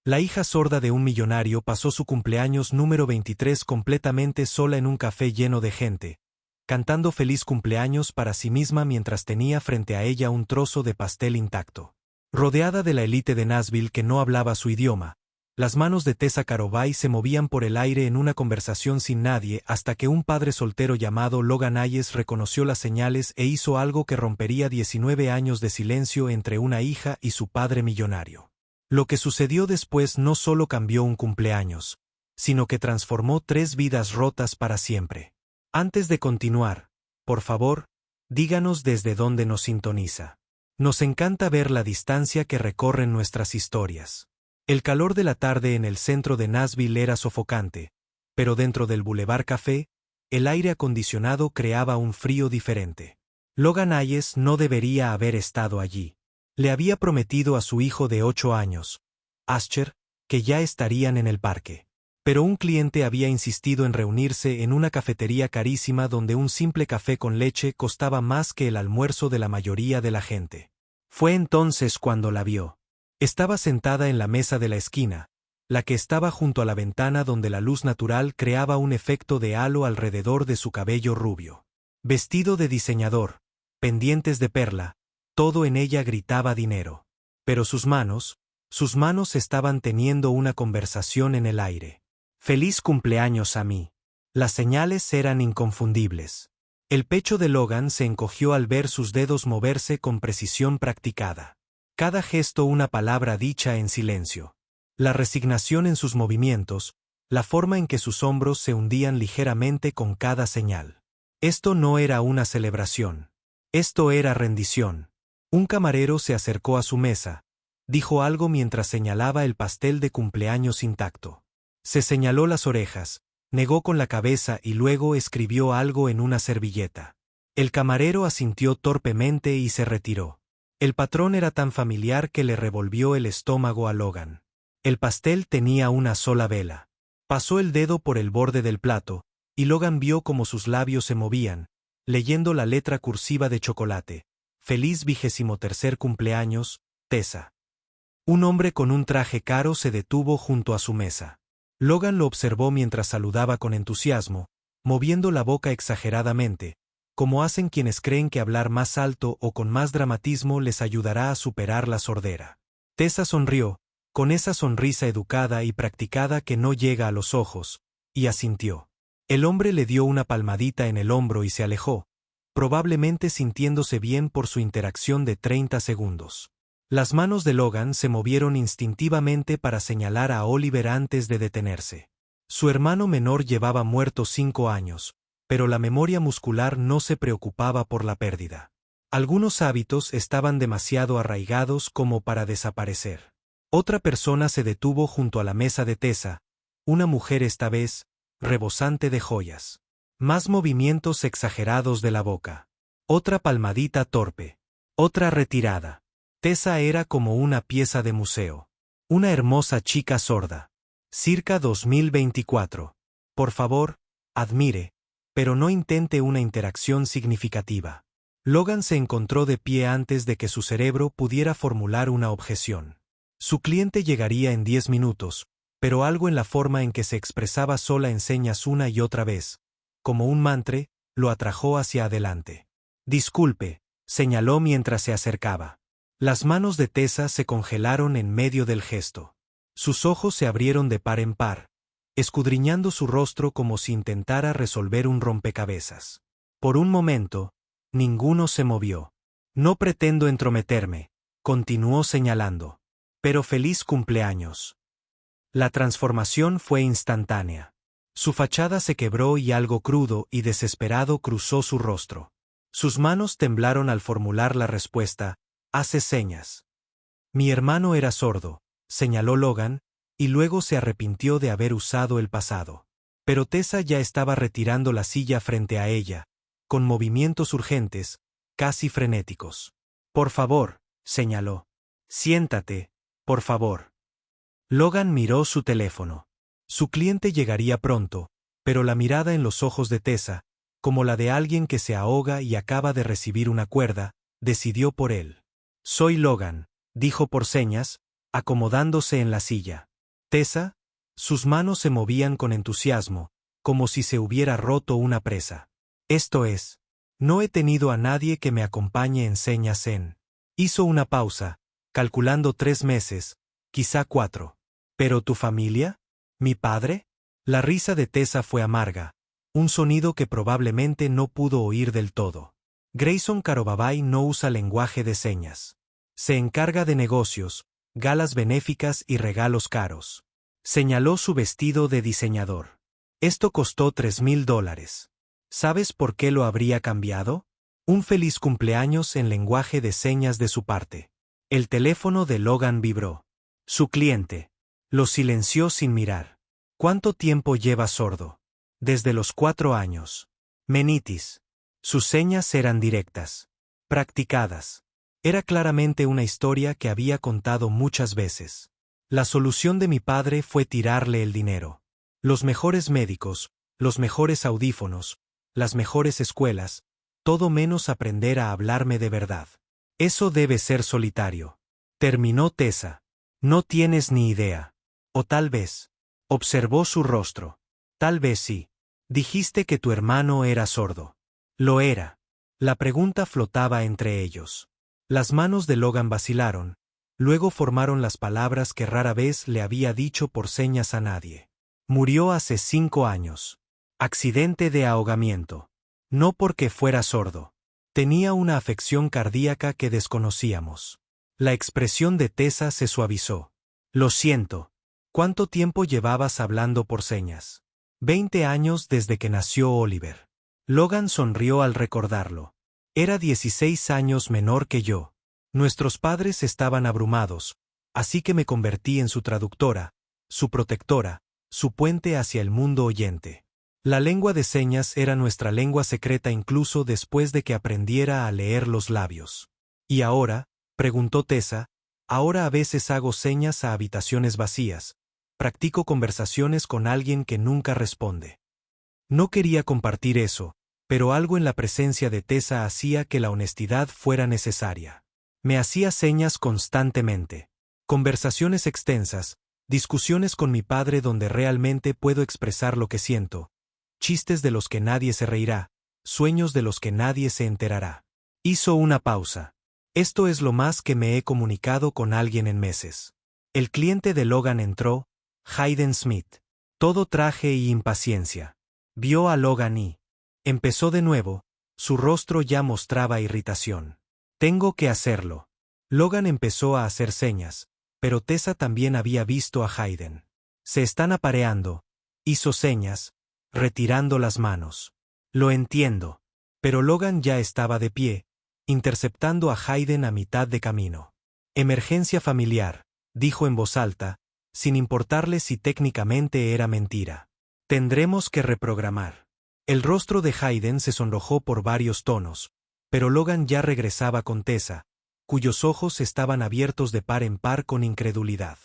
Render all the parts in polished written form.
La hija sorda de un millonario pasó su cumpleaños número 23 completamente sola en un café lleno de gente, cantando feliz cumpleaños para sí misma mientras tenía frente a ella un trozo de pastel intacto. Rodeada de la élite de Nashville que no hablaba su idioma, las manos de Tessa Carovay se movían por el aire en una conversación sin nadie hasta que un padre soltero llamado Logan Ayes reconoció las señales e hizo algo que rompería 19 años de silencio entre una hija y su padre millonario. Lo que sucedió después no solo cambió un cumpleaños, sino que transformó 3 vidas rotas para siempre. Antes de continuar, por favor, díganos desde dónde nos sintoniza. Nos encanta ver la distancia que recorren nuestras historias. El calor de la tarde en el centro de Nashville era sofocante, pero dentro del Boulevard Café, el aire acondicionado creaba un frío diferente. Logan Ayes no debería haber estado allí. Le había prometido a su hijo de 8 años, Asher, que ya estarían en el parque. Pero un cliente había insistido en reunirse en una cafetería carísima donde un simple café con leche costaba más que el almuerzo de la mayoría de la gente. Fue entonces cuando la vio. Estaba sentada en la mesa de la esquina, la que estaba junto a la ventana donde la luz natural creaba un efecto de halo alrededor de su cabello rubio. Vestido de diseñador, pendientes de perla, todo en ella gritaba dinero. Pero sus manos estaban teniendo una conversación en el aire. Feliz cumpleaños a mí. Las señales eran inconfundibles. El pecho de Logan se encogió al ver sus dedos moverse con precisión practicada. Cada gesto una palabra dicha en silencio. La resignación en sus movimientos, la forma en que sus hombros se hundían ligeramente con cada señal. Esto no era una celebración. Esto era rendición. Un camarero se acercó a su mesa, dijo algo mientras señalaba el pastel de cumpleaños intacto. Se señaló las orejas, negó con la cabeza y luego escribió algo en una servilleta. El camarero asintió torpemente y se retiró. El patrón era tan familiar que le revolvió el estómago a Logan. El pastel tenía una sola vela. Pasó el dedo por el borde del plato, y Logan vio cómo sus labios se movían, leyendo la letra cursiva de chocolate. Feliz 23er cumpleaños, Tessa. Un hombre con un traje caro se detuvo junto a su mesa. Logan lo observó mientras saludaba con entusiasmo, moviendo la boca exageradamente, como hacen quienes creen que hablar más alto o con más dramatismo les ayudará a superar la sordera. Tessa sonrió, con esa sonrisa educada y practicada que no llega a los ojos, y asintió. El hombre le dio una palmadita en el hombro y se alejó, probablemente sintiéndose bien por su interacción de 30 segundos. Las manos de Logan se movieron instintivamente para señalar a Oliver antes de detenerse. Su hermano menor llevaba muerto 5 años, pero la memoria muscular no se preocupaba por la pérdida. Algunos hábitos estaban demasiado arraigados como para desaparecer. Otra persona se detuvo junto a la mesa de Tessa, una mujer esta vez, rebosante de joyas. Más movimientos exagerados de la boca. Otra palmadita torpe. Otra retirada. Tessa era como una pieza de museo. Una hermosa chica sorda. Circa 2024. Por favor, admire, pero no intente una interacción significativa. Logan se encontró de pie antes de que su cerebro pudiera formular una objeción. Su cliente llegaría en 10 minutos, pero algo en la forma en que se expresaba sola en señas una y otra vez, como un mantra, lo atrajo hacia adelante. Disculpe, señaló mientras se acercaba. Las manos de Tessa se congelaron en medio del gesto. Sus ojos se abrieron de par en par, escudriñando su rostro como si intentara resolver un rompecabezas. Por un momento, ninguno se movió. No pretendo entrometerme, continuó señalando. Pero feliz cumpleaños. La transformación fue instantánea. Su fachada se quebró y algo crudo y desesperado cruzó su rostro. Sus manos temblaron al formular la respuesta, hace señas. Mi hermano era sordo, señaló Logan, y luego se arrepintió de haber usado el pasado. Pero Tessa ya estaba retirando la silla frente a ella, con movimientos urgentes, casi frenéticos. Por favor, señaló. Siéntate, por favor. Logan miró su teléfono. Su cliente llegaría pronto, pero la mirada en los ojos de Tessa, como la de alguien que se ahoga y acaba de recibir una cuerda, decidió por él. Soy Logan, dijo por señas, acomodándose en la silla. Tessa, sus manos se movían con entusiasmo, como si se hubiera roto una presa. Esto es, no he tenido a nadie que me acompañe en señas en. Hizo una pausa, calculando 3 meses, quizá 4. ¿Pero tu familia? ¿Mi padre? La risa de Tessa fue amarga, un sonido que probablemente no pudo oír del todo. Grayson Karobabay no usa lenguaje de señas. Se encarga de negocios, galas benéficas y regalos caros. Señaló su vestido de diseñador. Esto costó $3,000. ¿Sabes por qué lo habría cambiado? Un feliz cumpleaños en lenguaje de señas de su parte. El teléfono de Logan vibró. Su cliente. Lo silenció sin mirar. ¿Cuánto tiempo lleva sordo? Desde los 4 años. Menitis. Sus señas eran directas. Practicadas. Era claramente una historia que había contado muchas veces. La solución de mi padre fue tirarle el dinero. Los mejores médicos, los mejores audífonos, las mejores escuelas, todo menos aprender a hablarme de verdad. Eso debe ser solitario. Terminó Tessa. No tienes ni idea. O tal vez. Observó su rostro. Tal vez sí. Dijiste que tu hermano era sordo. Lo era. La pregunta flotaba entre ellos. Las manos de Logan vacilaron, luego formaron las palabras que rara vez le había dicho por señas a nadie. Murió hace 5 años. Accidente de ahogamiento. No porque fuera sordo. Tenía una afección cardíaca que desconocíamos. La expresión de Tessa se suavizó. Lo siento. ¿Cuánto tiempo llevabas hablando por señas? 20 años desde que nació Oliver. Logan sonrió al recordarlo. Era 16 años menor que yo. Nuestros padres estaban abrumados, así que me convertí en su traductora, su protectora, su puente hacia el mundo oyente. La lengua de señas era nuestra lengua secreta incluso después de que aprendiera a leer los labios. ¿Y ahora?, preguntó Tessa. Ahora a veces hago señas a habitaciones vacías. Practico conversaciones con alguien que nunca responde. No quería compartir eso, pero algo en la presencia de Tessa hacía que la honestidad fuera necesaria. Me hacía señas constantemente. Conversaciones extensas, discusiones con mi padre donde realmente puedo expresar lo que siento, chistes de los que nadie se reirá, sueños de los que nadie se enterará. Hizo una pausa. Esto es lo más que me he comunicado con alguien en meses. El cliente de Logan entró, Hayden Smith. Todo traje y impaciencia. Vio a Logan y empezó de nuevo, su rostro ya mostraba irritación. Tengo que hacerlo. Logan empezó a hacer señas, pero Tessa también había visto a Hayden. Se están apareando, hizo señas, retirando las manos. Lo entiendo. Pero Logan ya estaba de pie, interceptando a Hayden a mitad de camino. Emergencia familiar, dijo en voz alta, sin importarle si técnicamente era mentira. Tendremos que reprogramar. El rostro de Hayden se sonrojó por varios tonos, pero Logan ya regresaba con Tessa, cuyos ojos estaban abiertos de par en par con incredulidad.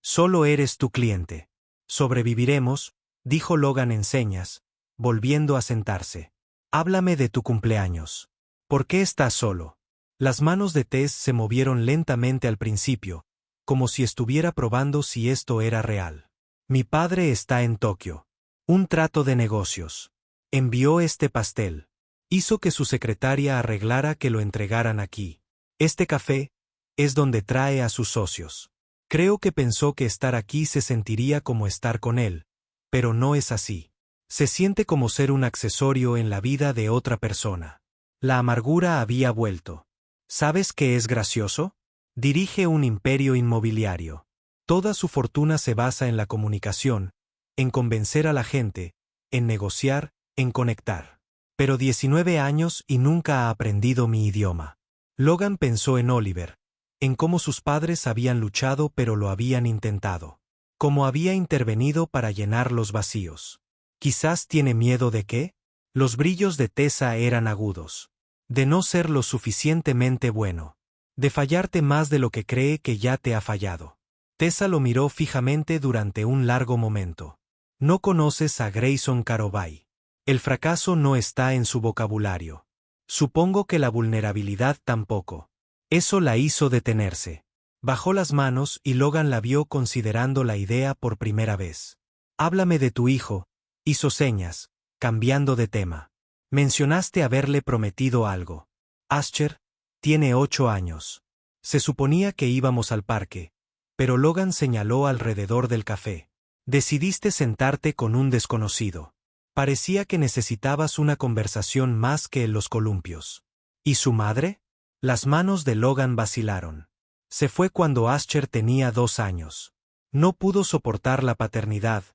Solo eres tu cliente. Sobreviviremos, dijo Logan en señas, volviendo a sentarse. Háblame de tu cumpleaños. ¿Por qué estás solo? Las manos de Tess se movieron lentamente al principio, como si estuviera probando si esto era real. Mi padre está en Tokio. Un trato de negocios. Envió este pastel. Hizo que su secretaria arreglara que lo entregaran aquí. Este café es donde trae a sus socios. Creo que pensó que estar aquí se sentiría como estar con él, pero no es así. Se siente como ser un accesorio en la vida de otra persona. La amargura había vuelto. ¿Sabes qué es gracioso? Dirige un imperio inmobiliario. Toda su fortuna se basa en la comunicación, en convencer a la gente, en negociar, en conectar. Pero 19 años y nunca ha aprendido mi idioma. Logan pensó en Oliver, en cómo sus padres habían luchado pero lo habían intentado. Cómo había intervenido para llenar los vacíos. Quizás tiene miedo de qué. Los brillos de Tessa eran agudos. De no ser lo suficientemente bueno. De fallarte más de lo que cree que ya te ha fallado. Tessa lo miró fijamente durante un largo momento. No conoces a Grayson Karobay. El fracaso no está en su vocabulario. Supongo que la vulnerabilidad tampoco. Eso la hizo detenerse. Bajó las manos y Logan la vio considerando la idea por primera vez. Háblame de tu hijo, hizo señas, cambiando de tema. Mencionaste haberle prometido algo. Asher tiene 8 años. Se suponía que íbamos al parque, pero Logan señaló alrededor del café. Decidiste sentarte con un desconocido. Parecía que necesitabas una conversación más que en los columpios. ¿Y su madre? Las manos de Logan vacilaron. Se fue cuando Asher tenía 2 años. No pudo soportar la paternidad,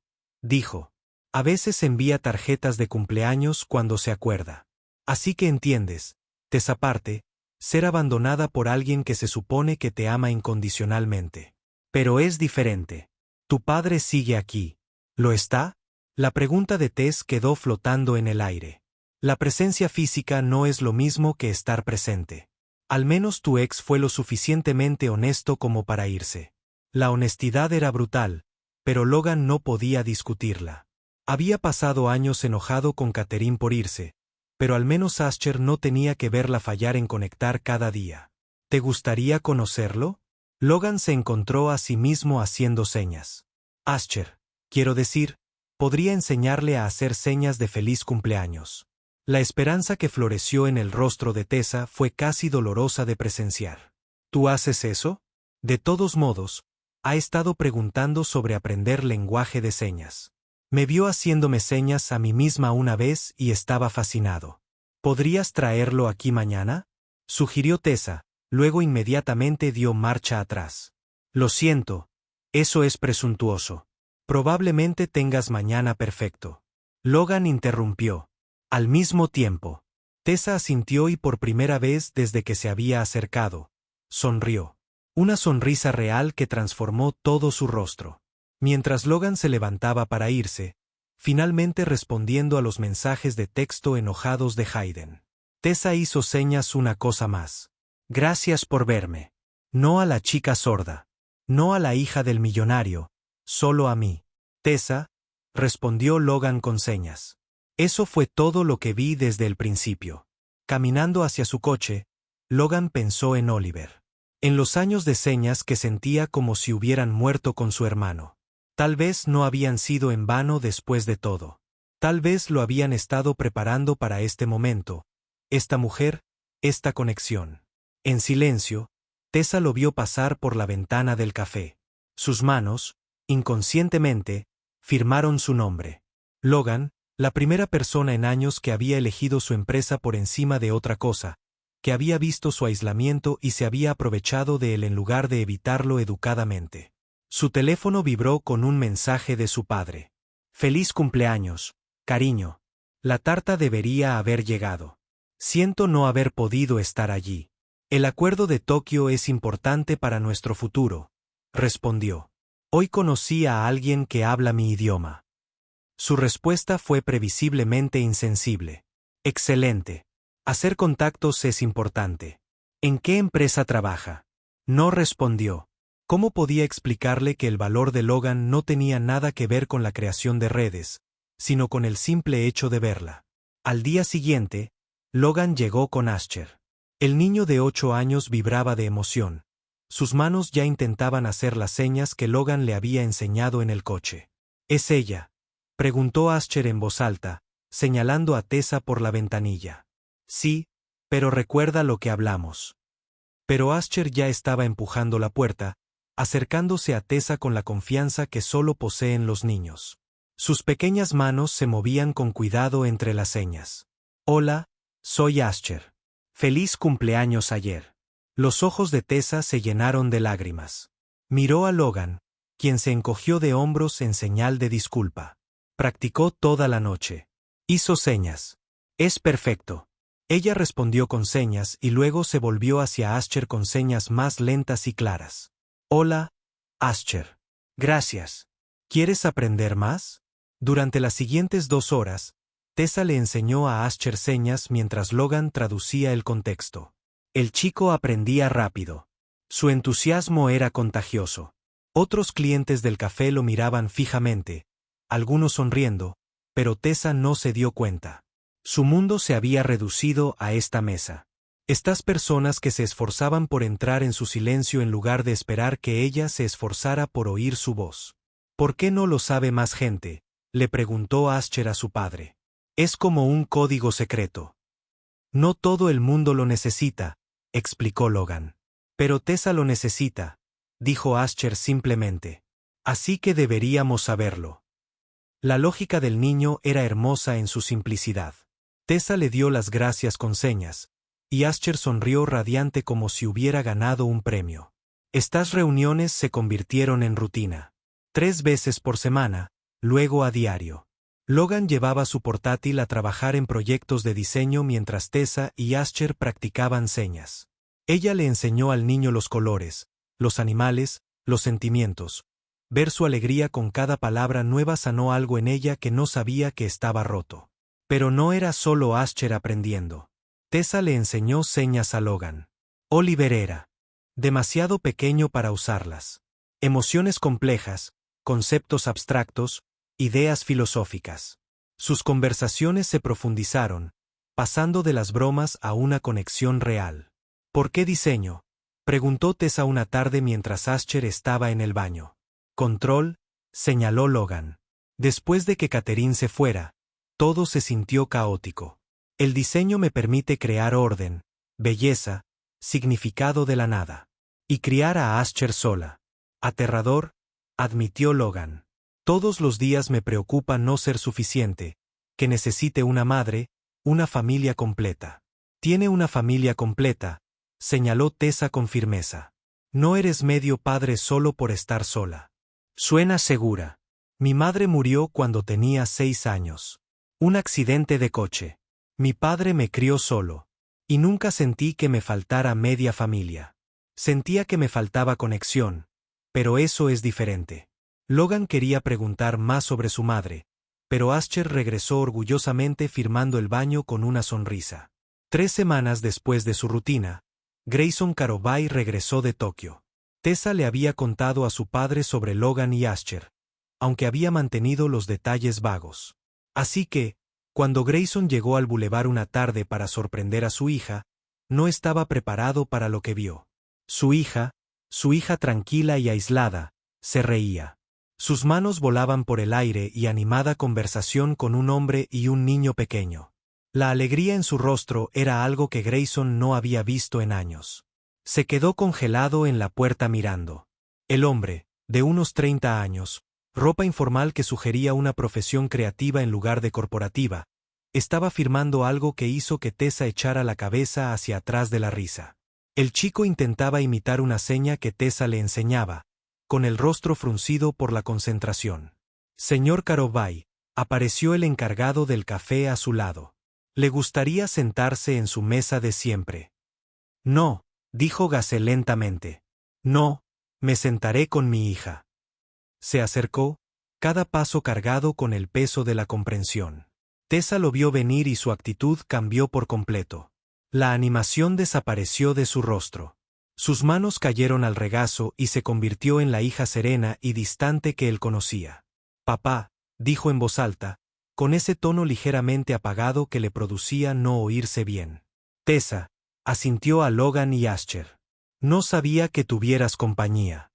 dijo. A veces envía tarjetas de cumpleaños cuando se acuerda. Así que entiendes, Tessa parte, ser abandonada por alguien que se supone que te ama incondicionalmente. Pero es diferente. Tu padre sigue aquí. ¿Lo está? La pregunta de Tess quedó flotando en el aire. La presencia física no es lo mismo que estar presente. Al menos tu ex fue lo suficientemente honesto como para irse. La honestidad era brutal, pero Logan no podía discutirla. Había pasado años enojado con Catherine por irse, pero al menos Asher no tenía que verla fallar en conectar cada día. ¿Te gustaría conocerlo? Logan se encontró a sí mismo haciendo señas. Asher, quiero decir, podría enseñarle a hacer señas de feliz cumpleaños. La esperanza que floreció en el rostro de Tessa fue casi dolorosa de presenciar. ¿Tú haces eso? De todos modos, ha estado preguntando sobre aprender lenguaje de señas. Me vio haciéndome señas a mí misma una vez y estaba fascinado. ¿Podrías traerlo aquí mañana? Sugirió Tessa, luego inmediatamente dio marcha atrás. Lo siento, eso es presuntuoso. Probablemente tengas mañana perfecto. Logan interrumpió. Al mismo tiempo, Tessa asintió y por primera vez desde que se había acercado, sonrió. Una sonrisa real que transformó todo su rostro. Mientras Logan se levantaba para irse, finalmente respondiendo a los mensajes de texto enojados de Hayden. Tessa hizo señas una cosa más. Gracias por verme. No a la chica sorda. No a la hija del millonario, solo a mí. Tessa, respondió Logan con señas. Eso fue todo lo que vi desde el principio. Caminando hacia su coche, Logan pensó en Oliver. En los años de señas que sentía como si hubieran muerto con su hermano. Tal vez no habían sido en vano después de todo. Tal vez lo habían estado preparando para este momento, esta mujer, esta conexión. En silencio, Tessa lo vio pasar por la ventana del café. Sus manos, inconscientemente, firmaron su nombre. Logan, la primera persona en años que había elegido su empresa por encima de otra cosa, que había visto su aislamiento y se había aprovechado de él en lugar de evitarlo educadamente. Su teléfono vibró con un mensaje de su padre. Feliz cumpleaños, cariño. La tarta debería haber llegado. Siento no haber podido estar allí. El acuerdo de Tokio es importante para nuestro futuro, respondió. Hoy conocí a alguien que habla mi idioma. Su respuesta fue previsiblemente insensible. Excelente. Hacer contactos es importante. ¿En qué empresa trabaja? No respondió. ¿Cómo podía explicarle que el valor de Logan no tenía nada que ver con la creación de redes, sino con el simple hecho de verla? Al día siguiente, Logan llegó con Asher. El niño de 8 años vibraba de emoción. Sus manos ya intentaban hacer las señas que Logan le había enseñado en el coche. ¿Es ella?, preguntó Asher en voz alta, señalando a Tessa por la ventanilla. Sí, pero recuerda lo que hablamos. Pero Asher ya estaba empujando la puerta, acercándose a Tessa con la confianza que solo poseen los niños. Sus pequeñas manos se movían con cuidado entre las señas. Hola, soy Asher. Feliz cumpleaños ayer. Los ojos de Tessa se llenaron de lágrimas. Miró a Logan, quien se encogió de hombros en señal de disculpa. Practicó toda la noche. Hizo señas. Es perfecto. Ella respondió con señas y luego se volvió hacia Asher con señas más lentas y claras. Hola, Asher. Gracias. ¿Quieres aprender más? Durante las siguientes 2 horas, Tessa le enseñó a Asher señas mientras Logan traducía el contexto. El chico aprendía rápido. Su entusiasmo era contagioso. Otros clientes del café lo miraban fijamente, algunos sonriendo, pero Tessa no se dio cuenta. Su mundo se había reducido a esta mesa. Estas personas que se esforzaban por entrar en su silencio en lugar de esperar que ella se esforzara por oír su voz. ¿Por qué no lo sabe más gente?, le preguntó Asher a su padre. Es como un código secreto. No todo el mundo lo necesita, explicó Logan. Pero Tessa lo necesita, dijo Asher simplemente. Así que deberíamos saberlo. La lógica del niño era hermosa en su simplicidad. Tessa le dio las gracias con señas, y Asher sonrió radiante como si hubiera ganado un premio. Estas reuniones se convirtieron en rutina. 3 veces por semana, luego a diario. Logan llevaba su portátil a trabajar en proyectos de diseño mientras Tessa y Asher practicaban señas. Ella le enseñó al niño los colores, los animales, los sentimientos. Ver su alegría con cada palabra nueva sanó algo en ella que no sabía que estaba roto. Pero no era solo Asher aprendiendo. Tessa le enseñó señas a Logan. Oliver era demasiado pequeño para usarlas. Emociones complejas, conceptos abstractos, ideas filosóficas. Sus conversaciones se profundizaron, pasando de las bromas a una conexión real. ¿Por qué diseño?, preguntó Tessa una tarde mientras Asher estaba en el baño. Control, señaló Logan. Después de que Catherine se fuera, todo se sintió caótico. El diseño me permite crear orden, belleza, significado de la nada. Y criar a Asher sola. Aterrador, admitió Logan. Todos los días me preocupa no ser suficiente, que necesite una madre, una familia completa. Tiene una familia completa, señaló Tessa con firmeza. No eres medio padre solo por estar sola. Suena segura. Mi madre murió cuando tenía 6 años. Un accidente de coche. Mi padre me crió solo. Y nunca sentí que me faltara media familia. Sentía que me faltaba conexión, pero eso es diferente. Logan quería preguntar más sobre su madre, pero Asher regresó orgullosamente firmando el baño con una sonrisa. 3 semanas después de su rutina, Grayson Karobay regresó de Tokio. Tessa le había contado a su padre sobre Logan y Asher, aunque había mantenido los detalles vagos. Así que, cuando Grayson llegó al bulevar una tarde para sorprender a su hija, no estaba preparado para lo que vio. Su hija tranquila y aislada, se reía. Sus manos volaban por el aire y animada conversación con un hombre y un niño pequeño. La alegría en su rostro era algo que Grayson no había visto en años. Se quedó congelado en la puerta mirando. El hombre, de unos 30 años, ropa informal que sugería una profesión creativa en lugar de corporativa, estaba firmando algo que hizo que Tessa echara la cabeza hacia atrás de la risa. El chico intentaba imitar una seña que Tessa le enseñaba, con el rostro fruncido por la concentración. Señor Karobay, apareció el encargado del café a su lado. Le gustaría sentarse en su mesa de siempre. No, dijo Gase lentamente. No, me sentaré con mi hija. Se acercó, cada paso cargado con el peso de la comprensión. Tessa lo vio venir y su actitud cambió por completo. La animación desapareció de su rostro. Sus manos cayeron al regazo y se convirtió en la hija serena y distante que él conocía. Papá, dijo en voz alta, con ese tono ligeramente apagado que le producía no oírse bien. Tessa, asintió a Logan y Asher. No sabía que tuvieras compañía.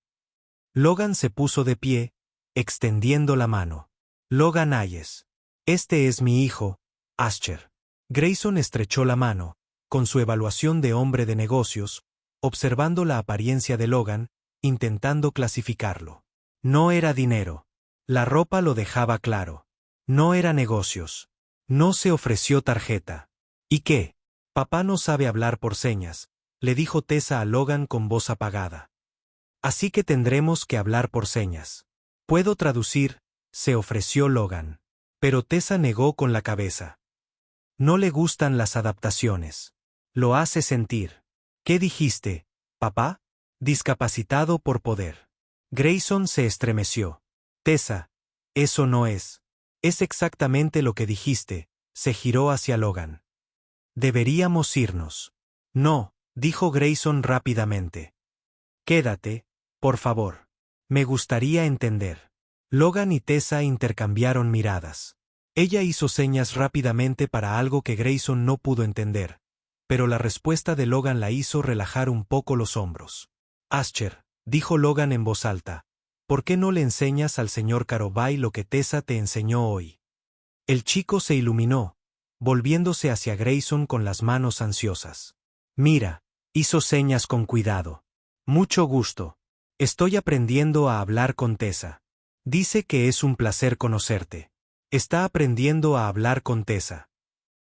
Logan se puso de pie, extendiendo la mano. Logan Hayes. Este es mi hijo, Asher. Grayson estrechó la mano, con su evaluación de hombre de negocios, observando la apariencia de Logan, intentando clasificarlo. No era dinero. La ropa lo dejaba claro. No era negocios. No se ofreció tarjeta. ¿Y qué? Papá no sabe hablar por señas, le dijo Tessa a Logan con voz apagada. Así que tendremos que hablar por señas. Puedo traducir, se ofreció Logan. Pero Tessa negó con la cabeza. No le gustan las adaptaciones. Lo hace sentir. ¿Qué dijiste, papá? Discapacitado por poder. Grayson se estremeció. Tessa, eso no es. Es exactamente lo que dijiste, se giró hacia Logan. Deberíamos irnos. No, dijo Grayson rápidamente. Quédate, por favor. Me gustaría entender. Logan y Tessa intercambiaron miradas. Ella hizo señas rápidamente para algo que Grayson no pudo entender, pero la respuesta de Logan la hizo relajar un poco los hombros. Asher, dijo Logan en voz alta, ¿por qué no le enseñas al señor Karobay lo que Tessa te enseñó hoy? El chico se iluminó, volviéndose hacia Grayson con las manos ansiosas. Mira, hizo señas con cuidado. Mucho gusto. Estoy aprendiendo a hablar con Tessa. Dice que es un placer conocerte. Está aprendiendo a hablar con Tessa.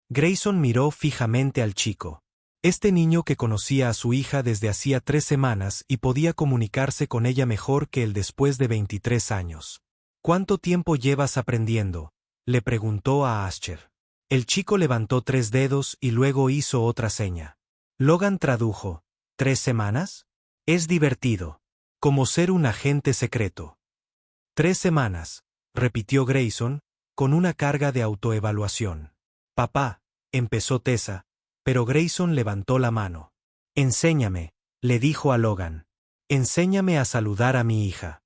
Grayson miró fijamente al chico. Este niño que conocía a su hija desde hacía 3 semanas y podía comunicarse con ella mejor que él después de 23 años. ¿Cuánto tiempo llevas aprendiendo?, le preguntó a Asher. El chico levantó 3 dedos y luego hizo otra seña. Logan tradujo, ¿3 semanas? Es divertido. Como ser un agente secreto. 3 semanas, repitió Grayson, con una carga de autoevaluación. Papá, empezó Tessa, pero Grayson levantó la mano. Enséñame, le dijo a Logan. Enséñame a saludar a mi hija.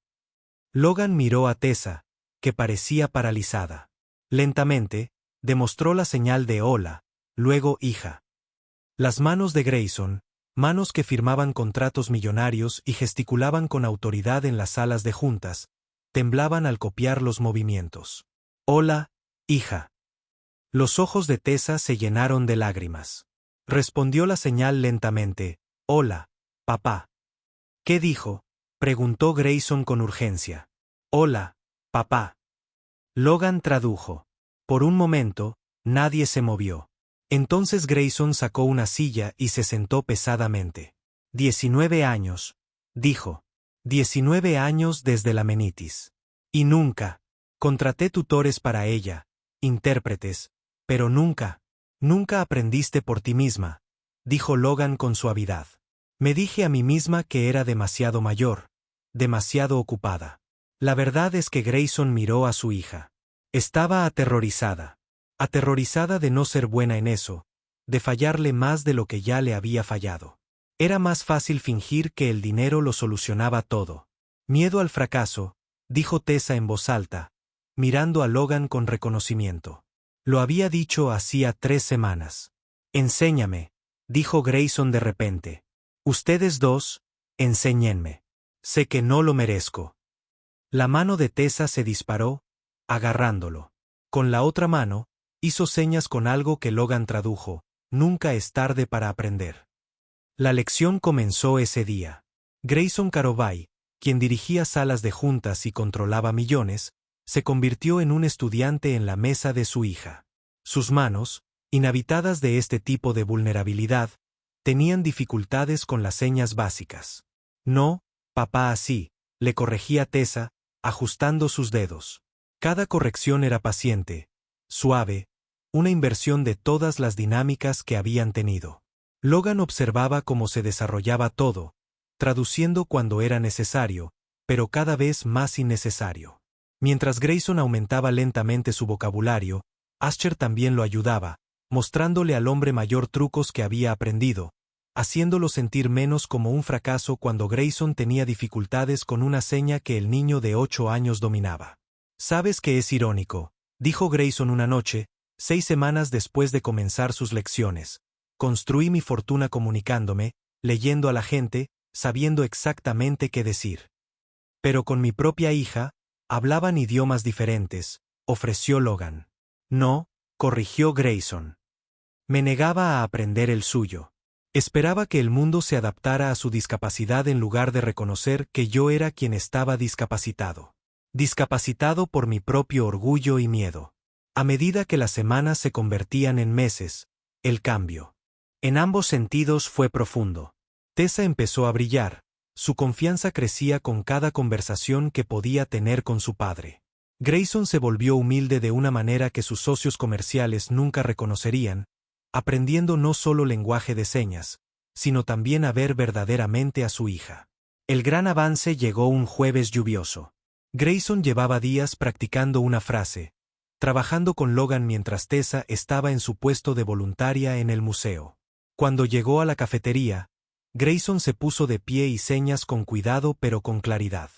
Logan miró a Tessa, que parecía paralizada. Lentamente, demostró la señal de hola, luego hija. Las manos de Grayson, manos que firmaban contratos millonarios y gesticulaban con autoridad en las salas de juntas, temblaban al copiar los movimientos. Hola, hija. Los ojos de Tessa se llenaron de lágrimas. Respondió la señal lentamente, hola, papá. ¿Qué dijo?, preguntó Grayson con urgencia. Hola, papá. Logan tradujo. Por un momento, nadie se movió. Entonces Grayson sacó una silla y se sentó pesadamente. 19 años, dijo. 19 años desde la menitis. Y nunca. Contraté tutores para ella, intérpretes, pero nunca aprendiste por ti misma, dijo Logan con suavidad. Me dije a mí misma que era demasiado mayor, demasiado ocupada. La verdad es que Grayson miró a su hija. Estaba aterrorizada. Aterrorizada de no ser buena en eso, de fallarle más de lo que ya le había fallado. Era más fácil fingir que el dinero lo solucionaba todo. Miedo al fracaso, dijo Tessa en voz alta, mirando a Logan con reconocimiento. Lo había dicho hacía 3 semanas. Enséñame, dijo Grayson de repente. Ustedes dos, enséñenme. Sé que no lo merezco. La mano de Tessa se disparó, agarrándolo. Con la otra mano, hizo señas con algo que Logan tradujo, nunca es tarde para aprender. La lección comenzó ese día. Grayson Karobay, quien dirigía salas de juntas y controlaba millones, se convirtió en un estudiante en la mesa de su hija. Sus manos, inhabitadas de este tipo de vulnerabilidad, tenían dificultades con las señas básicas. No, papá así, le corregía Tessa, ajustando sus dedos. Cada corrección era paciente, suave, una inversión de todas las dinámicas que habían tenido. Logan observaba cómo se desarrollaba todo, traduciendo cuando era necesario, pero cada vez más innecesario. Mientras Grayson aumentaba lentamente su vocabulario, Asher también lo ayudaba, mostrándole al hombre mayor trucos que había aprendido, haciéndolo sentir menos como un fracaso cuando Grayson tenía dificultades con una seña que el niño de 8 años dominaba. «¿Sabes qué es irónico?», dijo Grayson una noche, 6 semanas después de comenzar sus lecciones. «Construí mi fortuna comunicándome, leyendo a la gente, sabiendo exactamente qué decir. Pero con mi propia hija, hablaban idiomas diferentes», ofreció Logan. «No», corrigió Grayson. «Me negaba a aprender el suyo. Esperaba que el mundo se adaptara a su discapacidad en lugar de reconocer que yo era quien estaba discapacitado. Discapacitado por mi propio orgullo y miedo. A medida que las semanas se convertían en meses, el cambio. En ambos sentidos fue profundo. Tessa empezó a brillar, su confianza crecía con cada conversación que podía tener con su padre. Grayson se volvió humilde de una manera que sus socios comerciales nunca reconocerían, aprendiendo no solo lenguaje de señas, sino también a ver verdaderamente a su hija. El gran avance llegó un jueves lluvioso. Grayson llevaba días practicando una frase, trabajando con Logan mientras Tessa estaba en su puesto de voluntaria en el museo. Cuando llegó a la cafetería, Grayson se puso de pie y señas con cuidado pero con claridad.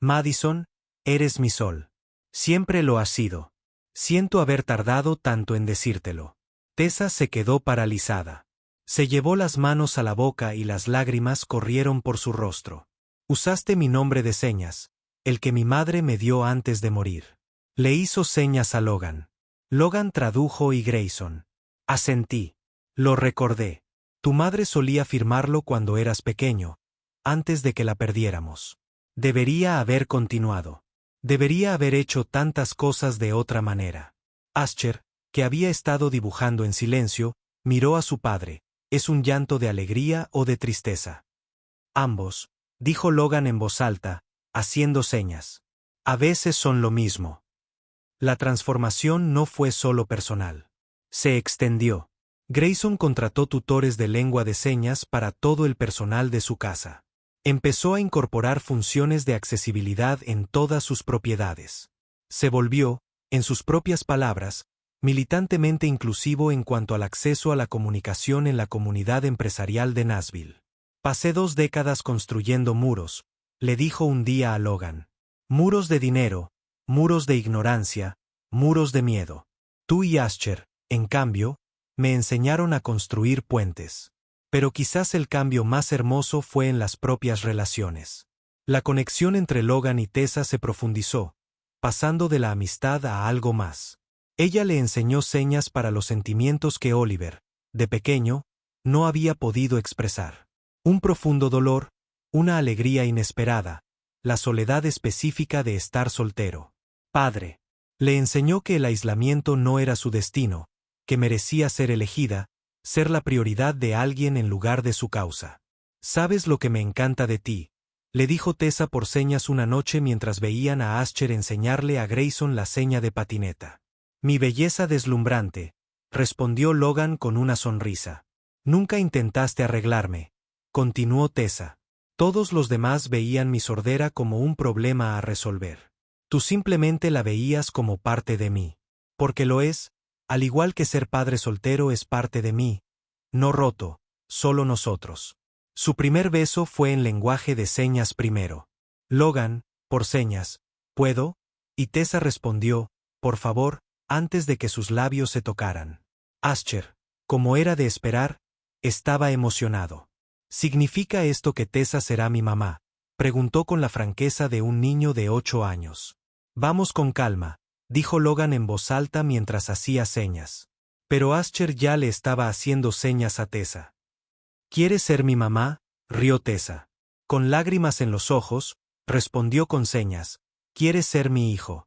«Madison, eres mi sol. Siempre lo has sido. Siento haber tardado tanto en decírtelo». Tessa se quedó paralizada. Se llevó las manos a la boca y las lágrimas corrieron por su rostro. Usaste mi nombre de señas, el que mi madre me dio antes de morir. Le hizo señas a Logan. Logan tradujo y Grayson. Asentí. Lo recordé. Tu madre solía firmarlo cuando eras pequeño, antes de que la perdiéramos. Debería haber continuado. Debería haber hecho tantas cosas de otra manera. Ascher, que había estado dibujando en silencio, miró a su padre. ¿Es un llanto de alegría o de tristeza? Ambos, dijo Logan en voz alta, haciendo señas. A veces son lo mismo. La transformación no fue solo personal. Se extendió. Grayson contrató tutores de lengua de señas para todo el personal de su casa. Empezó a incorporar funciones de accesibilidad en todas sus propiedades. Se volvió, en sus propias palabras, militantemente inclusivo en cuanto al acceso a la comunicación en la comunidad empresarial de Nashville. Pasé 2 décadas construyendo muros, le dijo un día a Logan. Muros de dinero, muros de ignorancia, muros de miedo. Tú y Ascher, en cambio, me enseñaron a construir puentes. Pero quizás el cambio más hermoso fue en las propias relaciones. La conexión entre Logan y Tessa se profundizó, pasando de la amistad a algo más. Ella le enseñó señas para los sentimientos que Oliver, de pequeño, no había podido expresar. Un profundo dolor, una alegría inesperada, la soledad específica de estar soltero. Padre. Le enseñó que el aislamiento no era su destino, que merecía ser elegida, ser la prioridad de alguien en lugar de su causa. ¿Sabes lo que me encanta de ti?, le dijo Tessa por señas una noche mientras veían a Ascher enseñarle a Grayson la seña de patineta. Mi belleza deslumbrante, respondió Logan con una sonrisa. Nunca intentaste arreglarme, continuó Tessa. Todos los demás veían mi sordera como un problema a resolver. Tú simplemente la veías como parte de mí. Porque lo es, al igual que ser padre soltero es parte de mí. No roto, solo nosotros. Su primer beso fue en lenguaje de señas primero. Logan, por señas, ¿puedo? Y Tessa respondió, por favor, antes de que sus labios se tocaran. Ascher, como era de esperar, estaba emocionado. ¿Significa esto que Tessa será mi mamá?, preguntó con la franqueza de un niño de 8 años. Vamos con calma, dijo Logan en voz alta mientras hacía señas. Pero Ascher ya le estaba haciendo señas a Tessa. ¿Quieres ser mi mamá?, rió Tessa. Con lágrimas en los ojos, respondió con señas. ¿Quieres ser mi hijo?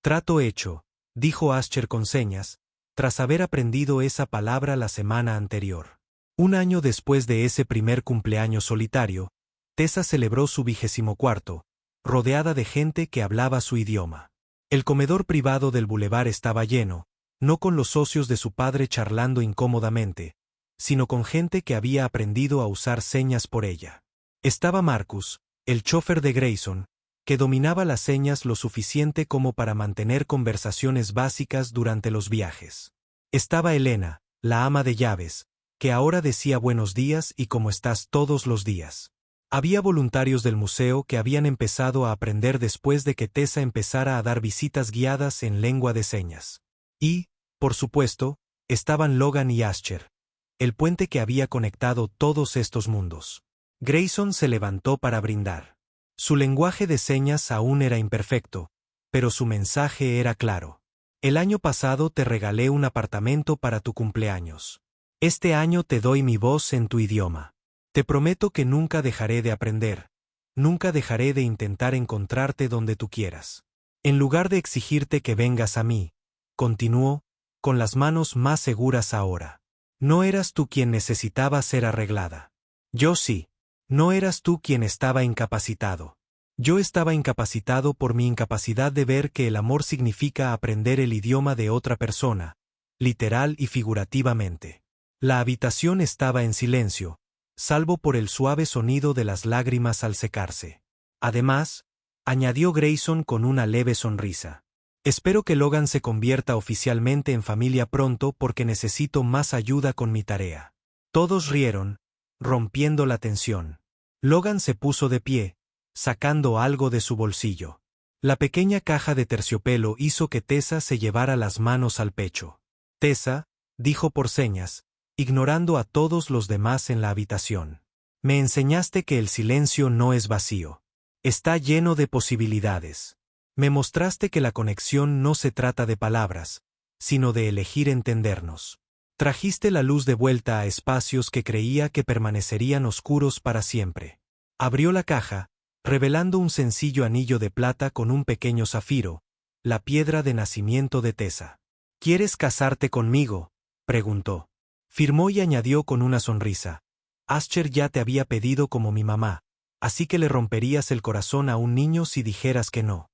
Trato hecho, dijo Ascher con señas, tras haber aprendido esa palabra la semana anterior. Un año después de ese primer cumpleaños solitario, Tessa celebró su 24º, rodeada de gente que hablaba su idioma. El comedor privado del bulevar estaba lleno, no con los socios de su padre charlando incómodamente, sino con gente que había aprendido a usar señas por ella. Estaba Marcus, el chofer de Grayson, que dominaba las señas lo suficiente como para mantener conversaciones básicas durante los viajes. Estaba Elena, la ama de llaves, que ahora decía buenos días y cómo estás todos los días. Había voluntarios del museo que habían empezado a aprender después de que Tessa empezara a dar visitas guiadas en lengua de señas. Y, por supuesto, estaban Logan y Ascher, el puente que había conectado todos estos mundos. Grayson se levantó para brindar. Su lenguaje de señas aún era imperfecto, pero su mensaje era claro. El año pasado te regalé un apartamento para tu cumpleaños. Este año te doy mi voz en tu idioma. Te prometo que nunca dejaré de aprender, nunca dejaré de intentar encontrarte donde tú quieras. En lugar de exigirte que vengas a mí, continuó, con las manos más seguras ahora. No eras tú quien necesitaba ser arreglada. Yo sí. No eras tú quien estaba incapacitado. Yo estaba incapacitado por mi incapacidad de ver que el amor significa aprender el idioma de otra persona, literal y figurativamente. La habitación estaba en silencio, salvo por el suave sonido de las lágrimas al secarse. Además, añadió Grayson con una leve sonrisa. Espero que Logan se convierta oficialmente en familia pronto porque necesito más ayuda con mi tarea. Todos rieron, rompiendo la tensión. Logan se puso de pie, sacando algo de su bolsillo. La pequeña caja de terciopelo hizo que Tessa se llevara las manos al pecho. Tessa, dijo por señas, ignorando a todos los demás en la habitación. Me enseñaste que el silencio no es vacío. Está lleno de posibilidades. Me mostraste que la conexión no se trata de palabras, sino de elegir entendernos. Trajiste la luz de vuelta a espacios que creía que permanecerían oscuros para siempre. Abrió la caja, revelando un sencillo anillo de plata con un pequeño zafiro, la piedra de nacimiento de Tessa. ¿Quieres casarte conmigo?, preguntó. Firmó y añadió con una sonrisa. Ascher ya te había pedido como mi mamá, así que le romperías el corazón a un niño si dijeras que no.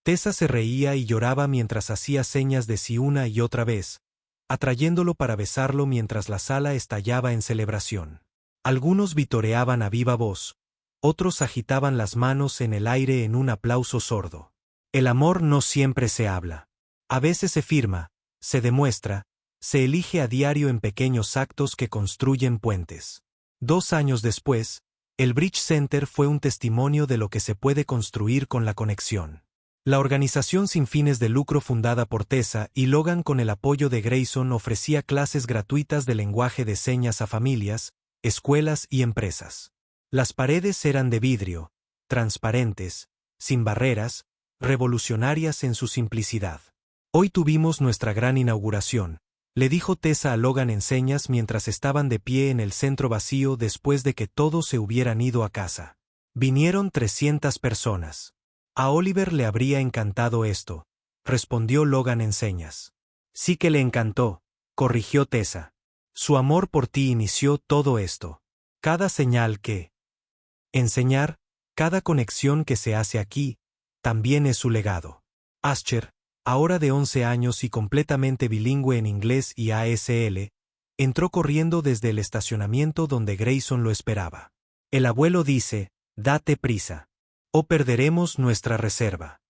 Tessa se reía y lloraba mientras hacía señas de sí una y otra vez, atrayéndolo para besarlo mientras la sala estallaba en celebración. Algunos vitoreaban a viva voz, otros agitaban las manos en el aire en un aplauso sordo. El amor no siempre se habla. A veces se firma, se demuestra, se elige a diario en pequeños actos que construyen puentes. 2 años después, el Bridge Center fue un testimonio de lo que se puede construir con la conexión. La organización sin fines de lucro fundada por Tessa y Logan con el apoyo de Grayson ofrecía clases gratuitas de lenguaje de señas a familias, escuelas y empresas. Las paredes eran de vidrio, transparentes, sin barreras, revolucionarias en su simplicidad. Hoy tuvimos nuestra gran inauguración, le dijo Tessa a Logan en señas mientras estaban de pie en el centro vacío después de que todos se hubieran ido a casa. Vinieron 300 personas. A Oliver le habría encantado esto, respondió Logan en señas. Sí que le encantó, corrigió Tessa. Su amor por ti inició todo esto. Cada señal que enseñar, cada conexión que se hace aquí, también es su legado. Ascher, ahora de 11 años y completamente bilingüe en inglés y ASL, entró corriendo desde el estacionamiento donde Grayson lo esperaba. El abuelo dice, date prisa, o perderemos nuestra reserva.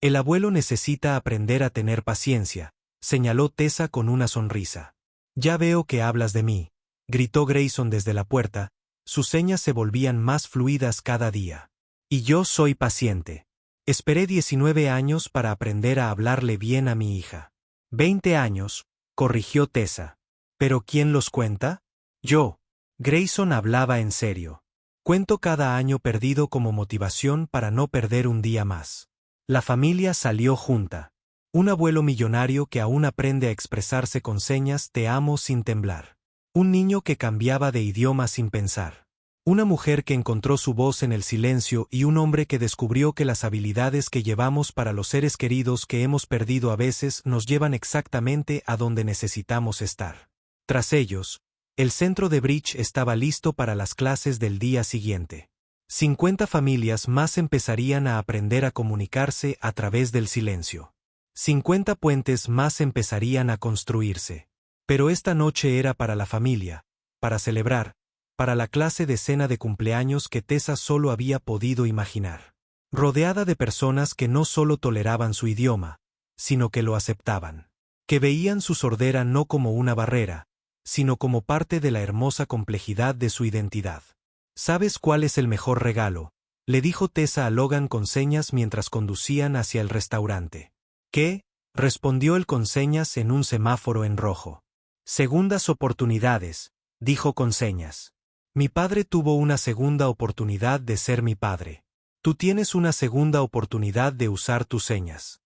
El abuelo necesita aprender a tener paciencia, señaló Tessa con una sonrisa. Ya veo que hablas de mí, gritó Grayson desde la puerta, sus señas se volvían más fluidas cada día. Y yo soy paciente. Esperé 19 años para aprender a hablarle bien a mi hija. 20 años, corrigió Tessa. ¿Pero quién los cuenta? Yo. Grayson hablaba en serio. Cuento cada año perdido como motivación para no perder un día más. La familia salió junta. Un abuelo millonario que aún aprende a expresarse con señas te amo sin temblar. Un niño que cambiaba de idioma sin pensar. Una mujer que encontró su voz en el silencio y un hombre que descubrió que las habilidades que llevamos para los seres queridos que hemos perdido a veces nos llevan exactamente a donde necesitamos estar. Tras ellos, el centro de Bridge estaba listo para las clases del día siguiente. 50 familias más empezarían a aprender a comunicarse a través del silencio. 50 puentes más empezarían a construirse. Pero esta noche era para la familia, para celebrar, para la clase de cena de cumpleaños que Tessa solo había podido imaginar. Rodeada de personas que no solo toleraban su idioma, sino que lo aceptaban. Que veían su sordera no como una barrera, sino como parte de la hermosa complejidad de su identidad. ¿Sabes cuál es el mejor regalo?, le dijo Tessa a Logan con señas mientras conducían hacia el restaurante. ¿Qué?, respondió él con señas en un semáforo en rojo. Segundas oportunidades, dijo con señas. Mi padre tuvo una segunda oportunidad de ser mi padre. Tú tienes una segunda oportunidad de usar tus señas.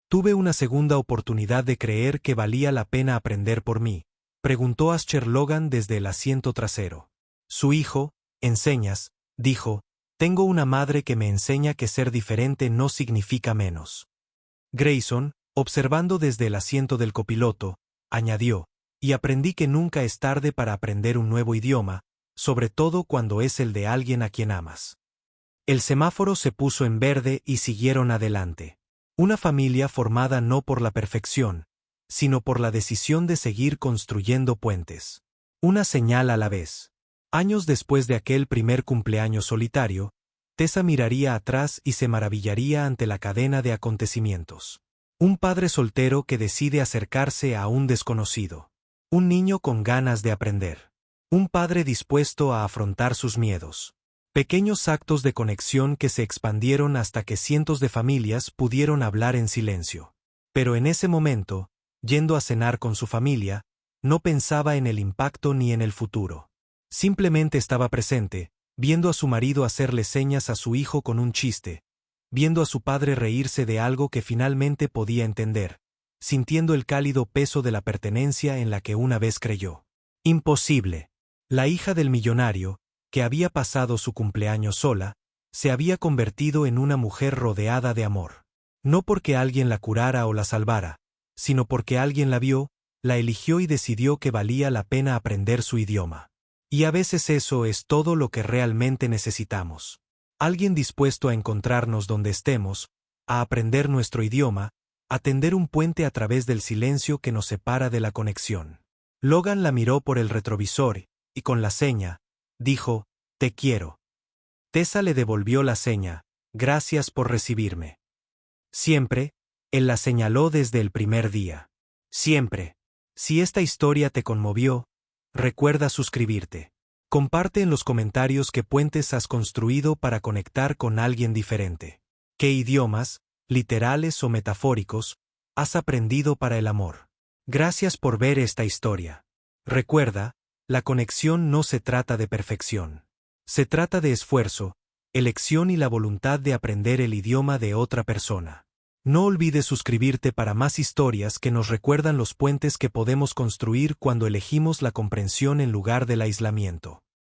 Tuve una segunda oportunidad de creer que valía la pena aprender por mí, preguntó Ascher Logan desde el asiento trasero. Su hijo, en señas, dijo, tengo una madre que me enseña que ser diferente no significa menos. Grayson, observando desde el asiento del copiloto, añadió, y aprendí que nunca es tarde para aprender un nuevo idioma, sobre todo cuando es el de alguien a quien amas. El semáforo se puso en verde y siguieron adelante. Una familia formada no por la perfección, sino por la decisión de seguir construyendo puentes. Una señal a la vez. Años después de aquel primer cumpleaños solitario, Tessa miraría atrás y se maravillaría ante la cadena de acontecimientos. Un padre soltero que decide acercarse a un desconocido. Un niño con ganas de aprender. Un padre dispuesto a afrontar sus miedos. Pequeños actos de conexión que se expandieron hasta que cientos de familias pudieron hablar en silencio. Pero en ese momento, yendo a cenar con su familia, no pensaba en el impacto ni en el futuro. Simplemente estaba presente, viendo a su marido hacerle señas a su hijo con un chiste, viendo a su padre reírse de algo que finalmente podía entender, sintiendo el cálido peso de la pertenencia en la que una vez creyó. Imposible. La hija del millonario, que había pasado su cumpleaños sola, se había convertido en una mujer rodeada de amor. No porque alguien la curara o la salvara, sino porque alguien la vio, la eligió y decidió que valía la pena aprender su idioma. Y a veces eso es todo lo que realmente necesitamos. Alguien dispuesto a encontrarnos donde estemos, a aprender nuestro idioma, a tender un puente a través del silencio que nos separa de la conexión. Logan la miró por el retrovisor, y con la seña, dijo, «Te quiero». Tessa le devolvió la seña, «Gracias por recibirme». Siempre, él la señaló desde el primer día. Siempre. Si esta historia te conmovió, recuerda suscribirte. Comparte en los comentarios qué puentes has construido para conectar con alguien diferente. ¿Qué idiomas, literales o metafóricos, has aprendido para el amor? Gracias por ver esta historia. Recuerda, la conexión no se trata de perfección. Se trata de esfuerzo, elección y la voluntad de aprender el idioma de otra persona. No olvides suscribirte para más historias que nos recuerdan los puentes que podemos construir cuando elegimos la comprensión en lugar del aislamiento.